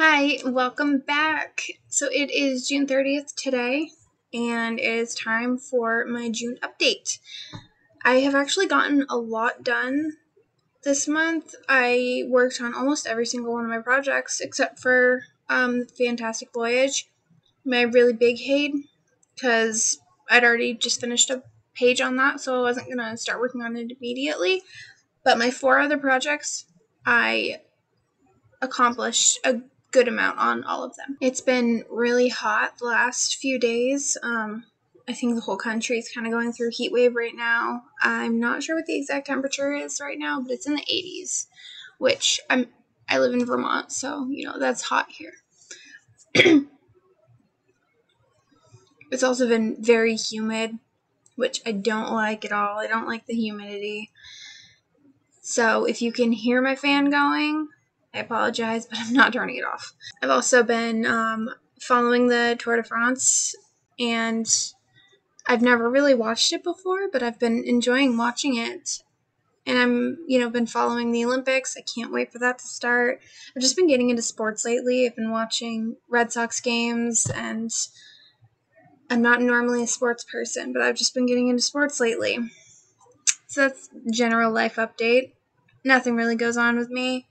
Hi, welcome back. So it is June 30th today, and it is time for my June update. I have actually gotten a lot done this month. I worked on almost every single one of my projects except for Fantastic Voyage, my really big hate, because I'd already just finished a page on that, so I wasn't going to start working on it immediately. But my 4 other projects, I accomplished a good amount on all of them. It's been really hot the last few days. I think the whole country is kind of going through a heat wave right now. I'm not sure what the exact temperature is right now, but it's in the 80s, which I live in Vermont, so that's hot here. It's also been very humid, which I don't like at all. I don't like the humidity. So if you can hear my fan going, I apologize, but I'm not turning it off. I've also been following the Tour de France, and I've never really watched it before, but I've been enjoying watching it. And I'm, been following the Olympics. I can't wait for that to start. I've just been getting into sports lately. I've been watching Red Sox games, and I'm not normally a sports person, but I've just been getting into sports lately. So that's general life update. Nothing really goes on with me.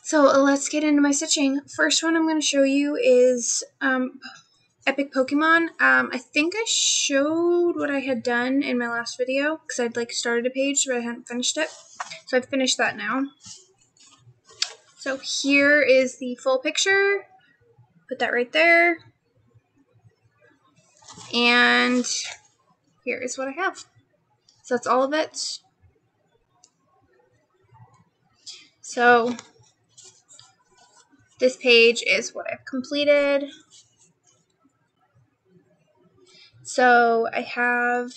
So let's get into my stitching. First one I'm going to show you is Epic Pokemon. I think I showed what I had done in my last video because I'd started a page but I hadn't finished it. So I've finished that now. So here is the full picture. Put that right there. And here is what I have. So that's all of it. So this page is what I've completed. So I have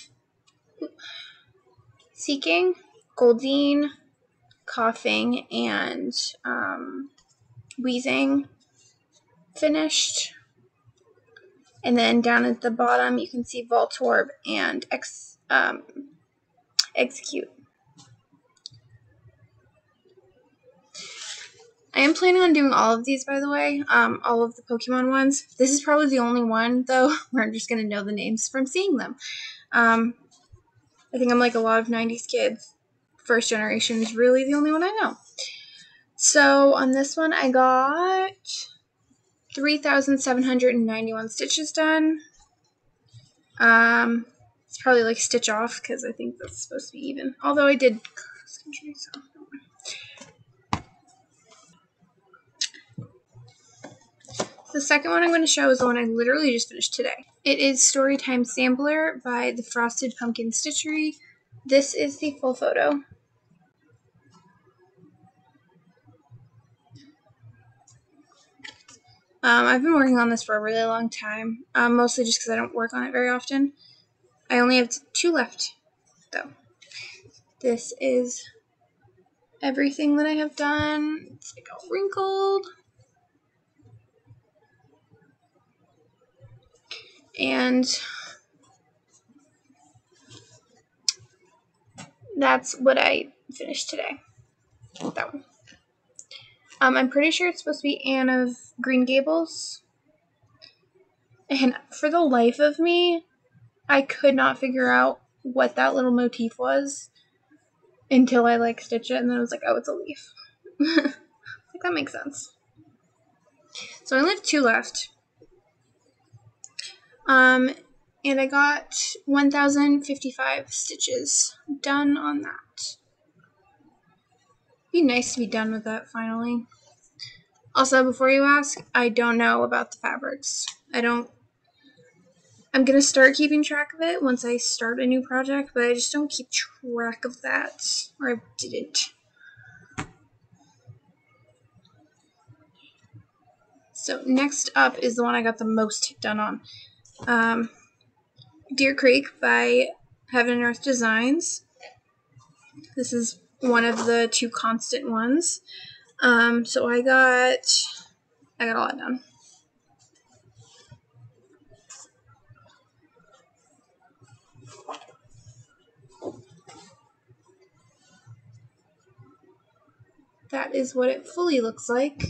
Seeking, Goldeen, Coughing, and Wheezing finished. And then down at the bottom you can see Voltorb and Execute. I am planning on doing all of these, by the way, all of the Pokemon ones. This is probably the only one, though, where I'm just going to know the names from seeing them. I think I'm like a lot of 90s kids. First generation is really the only one I know. So on this one, I got 3,791 stitches done. It's probably like stitch off because I think that's supposed to be even. Although I did cross country, so don't worry. The second one I'm going to show is the one I literally just finished today. It is Storytime Sampler by the Frosted Pumpkin Stitchery. This is the full photo. I've been working on this for a really long time, mostly just because I don't work on it very often. I only have 2 left, though. This is everything that I have done. It's like all wrinkled. And that's what I finished today. That one. I'm pretty sure it's supposed to be Anne of Green Gables. And for the life of me, I could not figure out what that little motif was until I stitched it, and then I was like, oh, it's a leaf. Like, that makes sense. So I only have 2 left. And I got 1,055 stitches done on that. It'd be nice to be done with that finally. Also, before you ask, I don't know about the fabrics. I'm going to start keeping track of it once I start a new project, but I just don't keep track of that, or I didn't. So next up is the one I got the most done on. Deer Creek by Heaven and Earth Designs. This is one of the 2 constant ones. So I got a lot done. that is what it fully looks like.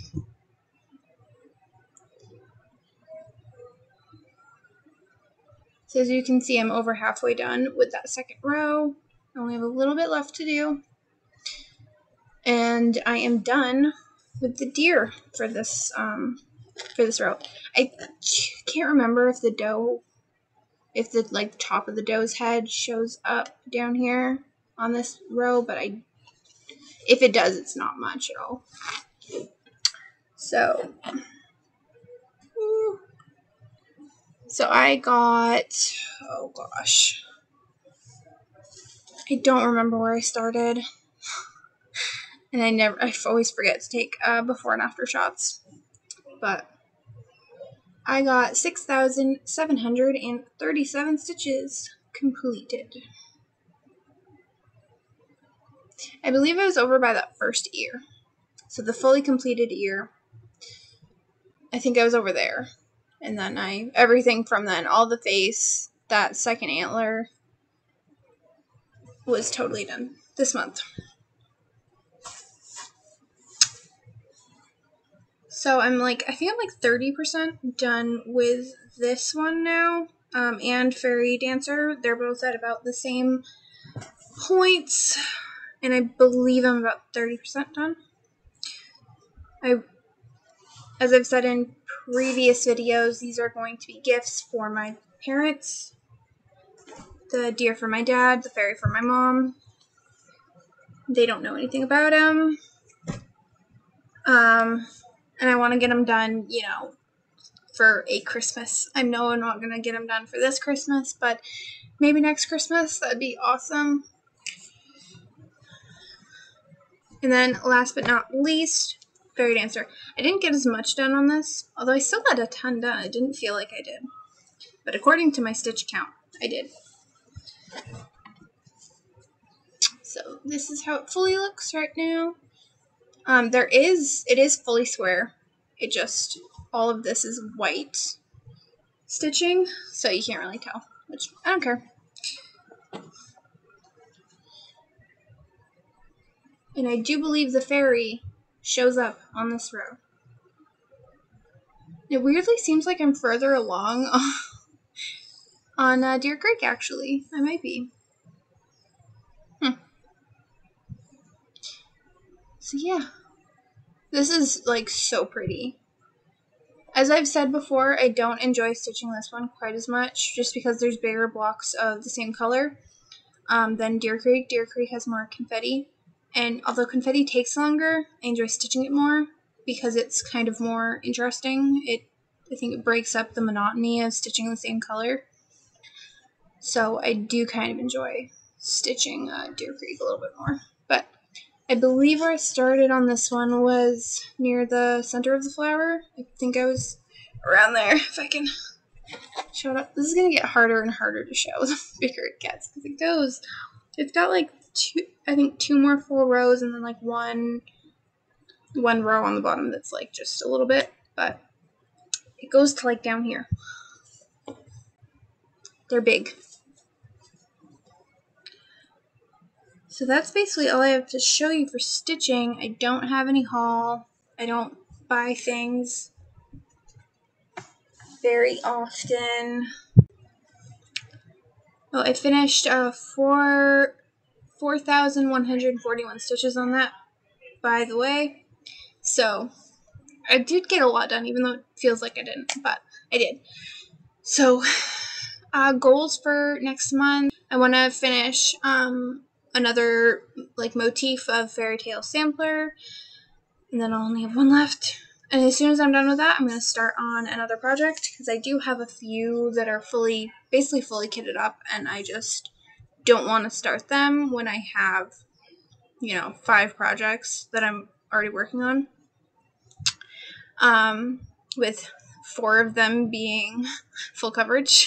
So as you can see, I'm over halfway done with that second row. I only have a little bit left to do. And I am done with the deer for this row. I can't remember if the doe, if the like top of the doe's head shows up down here on this row, but if it does, it's not much at all. So I got, oh gosh, I don't remember where I started, and I always forget to take before and after shots, but I got 6,737 stitches completed. I believe I was over by that first ear, so the fully completed ear, I think I was over there, and then everything from then, all the face, that second antler, was totally done this month. So I think I'm like 30% done with this one now, and Fairy Dancer. They're both at about the same points, and I believe I'm about 30% done. As I've said in previous videos, these are going to be gifts for my parents. The deer for my dad, the fairy for my mom. They don't know anything about him. And I want to get them done, for a Christmas. I know I'm not going to get them done for this Christmas, but maybe next Christmas. That'd be awesome. And then last but not least, Fairy Dancer. I didn't get as much done on this, although I still had a ton done. I didn't feel like I did. But according to my stitch count, I did. So this is how it fully looks right now. It is fully square. It just, all of this is white stitching, so you can't really tell, which I don't care. And I do believe the fairy shows up on this row. It weirdly seems like I'm further along on Deer Creek, actually. I might be. So yeah, this is like so pretty. As I've said before, I don't enjoy stitching this one quite as much, just because there's bigger blocks of the same color than Deer Creek. Deer Creek has more confetti, and although confetti takes longer, I enjoy stitching it more because it's kind of more interesting. I think it breaks up the monotony of stitching the same color. So I do kind of enjoy stitching Deer Creek a little bit more. But I believe where I started on this one was near the center of the flower. I think I was around there, if I can show it up. This is going to get harder and harder to show the bigger it gets, because it goes, it's got like two more full rows, and then like one row on the bottom that's like just a little bit, but it goes to like down here. They're big. So that's basically all I have to show you for stitching. I don't have any haul. I don't buy things very often. Well, I finished 4,141 stitches on that, by the way. So I did get a lot done, even though it feels like I didn't, but I did. So goals for next month, I want to finish another like motif of Fairy Tale Sampler, and then I'll only have one left. And as soon as I'm done with that, I'm going to start on another project, because I do have a few that are basically fully kitted up, and I just don't want to start them when I have, 5 projects that I'm already working on. With 4 of them being full coverage.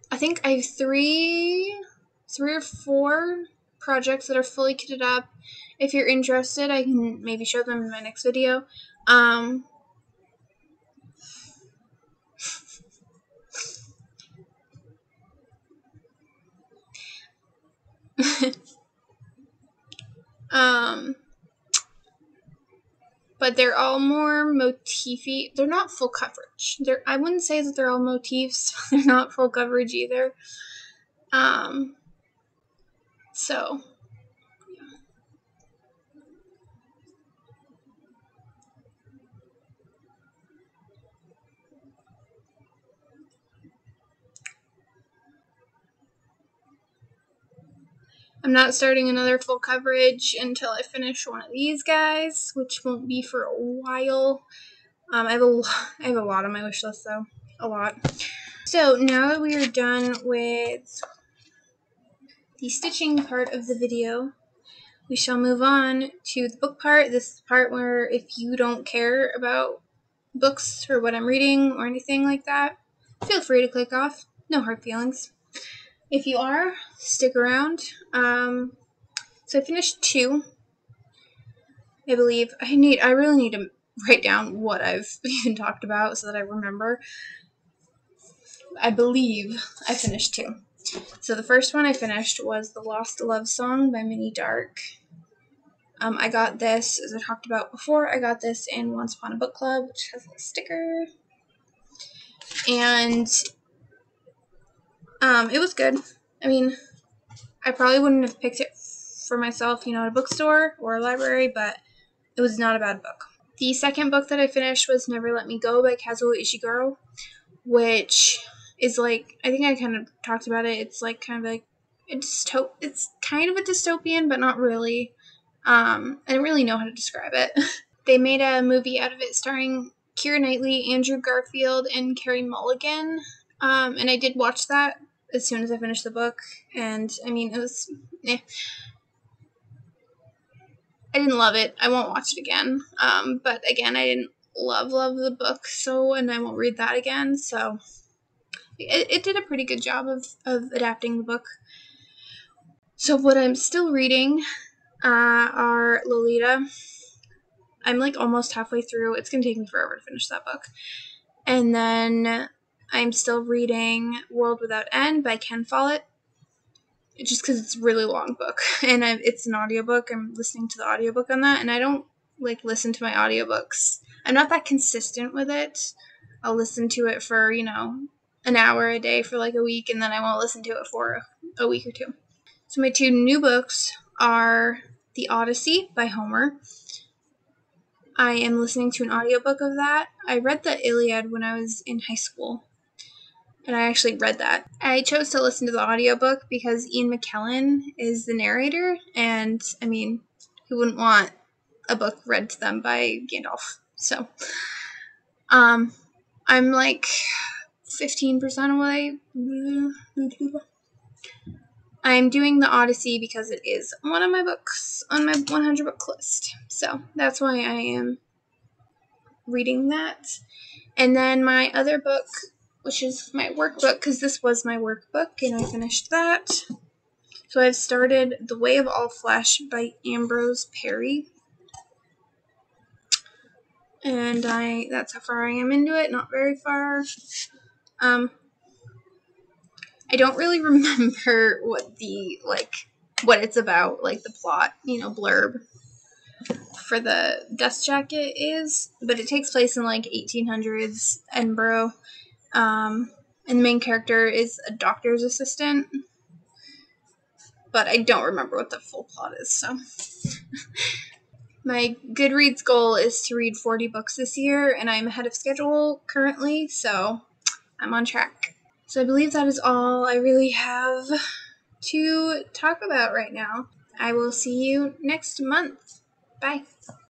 I think I have 3 or 4 projects that are fully kitted up. If you're interested, I can maybe show them in my next video. But they're all more motify. They're not full coverage. I wouldn't say that they're all motifs. They're not full coverage either. So yeah. I'm not starting another full coverage until I finish one of these guys, which won't be for a while. I have a lot on my wish list, though. A lot. So now that we are done with the stitching part of the video, we shall move on to the book part. This is the part where if you don't care about books or what I'm reading or anything like that, feel free to click off. No hard feelings. If you are, stick around. So I finished 2. I believe I really need to write down what I've even talked about so that I remember. I believe I finished 2. So the first one I finished was The Lost Love Song by Minnie Dark. I got this, as I talked about before, I got this in Once Upon a Book Club, which has a sticker. And it was good. I mean, I probably wouldn't have picked it for myself, at a bookstore or a library, but it was not a bad book. The second book that I finished was Never Let Me Go by Kazuo Ishiguro, which is I think I kind of talked about it. It's it's kind of a dystopian, but not really. I don't really know how to describe it. They made a movie out of it starring Keira Knightley, Andrew Garfield, and Carey Mulligan. And I did watch that as soon as I finished the book, and I mean, it was I didn't love it. I won't watch it again. But again, I didn't love the book, and I won't read that again. So it did a pretty good job of adapting the book. So what I'm still reading are Lolita. I'm almost halfway through. It's going to take me forever to finish that book. And then I'm still reading World Without End by Ken Follett. Just because it's a really long book. And it's an audiobook. I'm listening to the audiobook on that. And I don't listen to my audiobooks. I'm not that consistent with it. I'll listen to it for, an hour a day for a week. And then I won't listen to it for a week or 2. So my 2 new books are The Odyssey by Homer. I am listening to an audiobook of that. I read the Iliad when I was in high school, and I actually read that. I chose to listen to the audiobook because Ian McKellen is the narrator, and, I mean, who wouldn't want a book read to them by Gandalf? So, I'm 15% away. I'm doing the Odyssey because it is one of my books on my 100 book list. So that's why I am reading that. And then my other book, which is my workbook, because this was my workbook, and I finished that. So I've started The Way of All Flesh by Ambrose Parry. And that's how far I am into it, not very far. I don't really remember what what it's about, the plot, blurb for the Dust Jacket is, but it takes place in 1800s Edinburgh. And the main character is a doctor's assistant, but I don't remember what the full plot is, so. My Goodreads goal is to read 40 books this year, and I'm ahead of schedule currently, so I'm on track. So I believe that is all I really have to talk about right now. I will see you next month. Bye.